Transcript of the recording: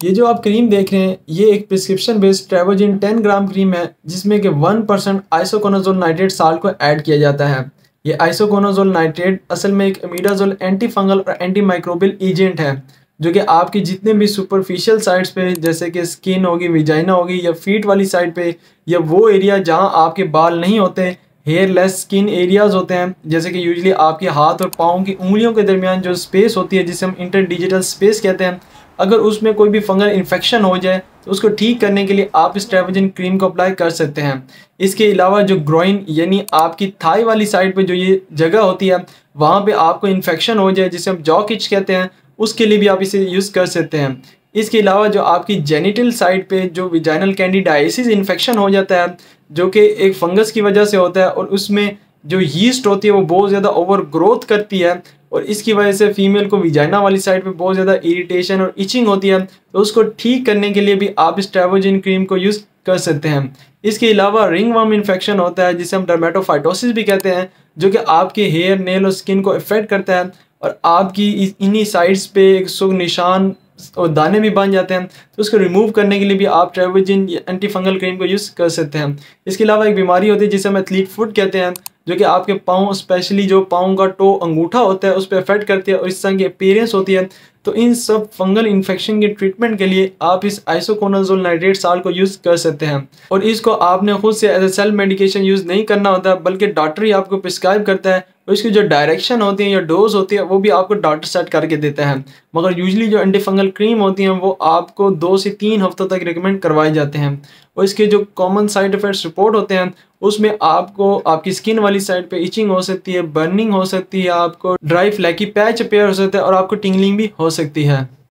ये जो आप क्रीम देख रहे हैं ये एक प्रिस्क्रिप्शन बेस्ड ट्रेवोजिन 10 ग्राम क्रीम है जिसमें कि 1% आइसोकोनाजोल नाइट्रेट साल्ट को ऐड किया जाता है। ये आइसोकोनाजोल नाइट्रेट असल में एक इमिडाजोल एंटी फंगल और एंटी माइक्रोबियल एजेंट है जो कि आपकी जितने भी सुपरफिशियल साइड्स पे जैसे कि स्किन होगी, विजाइना होगी या फीट वाली साइड पे या वो एरिया जहां आपके बाल नहीं होते, हेयरलेस स्किन एरियाज होते हैं, जैसे कि यूजुअली आपके हाथ और पाँव की उंगलियों के दरमियान जो स्पेस होती है जिसे हम इंटरडिजिटल स्पेस कहते हैं, अगर उसमें कोई भी फंगल इन्फेक्शन हो जाए तो उसको ठीक करने के लिए आप इस ट्रेवोजिन क्रीम को अप्लाई कर सकते हैं। इसके अलावा जो ग्रोइन यानी आपकी थाई वाली साइड पे जो ये जगह होती है वहाँ पे आपको इन्फेक्शन हो जाए जिसे हम जॉक इच कहते हैं, उसके लिए भी आप इसे यूज़ कर सकते हैं। इसके अलावा जो आपकी जेनिटल साइड पे जो विजाइनल कैंडिडाइसिस इन्फेक्शन हो जाता है जो कि एक फंगस की वजह से होता है और उसमें जो यीस्ट होती है वो बहुत ज़्यादा ओवर ग्रोथ करती है और इसकी वजह से फीमेल को विजाइना वाली साइड पे बहुत ज़्यादा इरिटेशन और इचिंग होती है, तो उसको ठीक करने के लिए भी आप इस ट्रेवोजिन क्रीम को यूज़ कर सकते हैं। इसके अलावा रिंग वर्म इन्फेक्शन होता है जिसे हम डर्मेटोफाइटोसिस भी कहते हैं जो कि आपके हेयर, नेल और स्किन को इफेक्ट करता है और आपकी इन्हीं साइड्स पे एक सुर्ख निशान और दाने भी बन जाते हैं, तो उसको रिमूव करने के लिए भी आप ट्रेवोजिन एंटी फंगल क्रीम को यूज़ कर सकते हैं। इसके अलावा एक बीमारी होती है जिसे हम एथलीट फुट कहते हैं जो कि आपके पाँव, स्पेशली जो पाँव का टो अंगूठा होता है उस पर इफेक्ट करती है और इस तरह की अपीयरेंस होती है। तो इन सब फंगल इन्फेक्शन के ट्रीटमेंट के लिए आप इस आइसोकोनाजोल नाइट्रेट साल्ट को यूज़ कर सकते हैं और इसको आपने खुद से as a self medication use नहीं करना होता बल्कि डॉक्टर ही आपको प्रिस्क्राइब करता है और इसकी जो डायरेक्शन होती है या डोज होती है वो भी आपको डॉक्टर सेट करके देता है। मगर यूजली जो एंटी फंगल क्रीम होती हैं वो आपको 2 से 3 हफ्तों तक रिकमेंड करवाए जाते हैं और इसके जो कॉमन साइड इफेक्ट्स रिपोर्ट होते हैं उसमें आपको आपकी स्किन वाली साइड पे इचिंग हो सकती है, बर्निंग हो सकती है, आपको ड्राई फ्लैकी पैच अपेयर हो सकता है और आपको टिंगलिंग भी हो सकती है।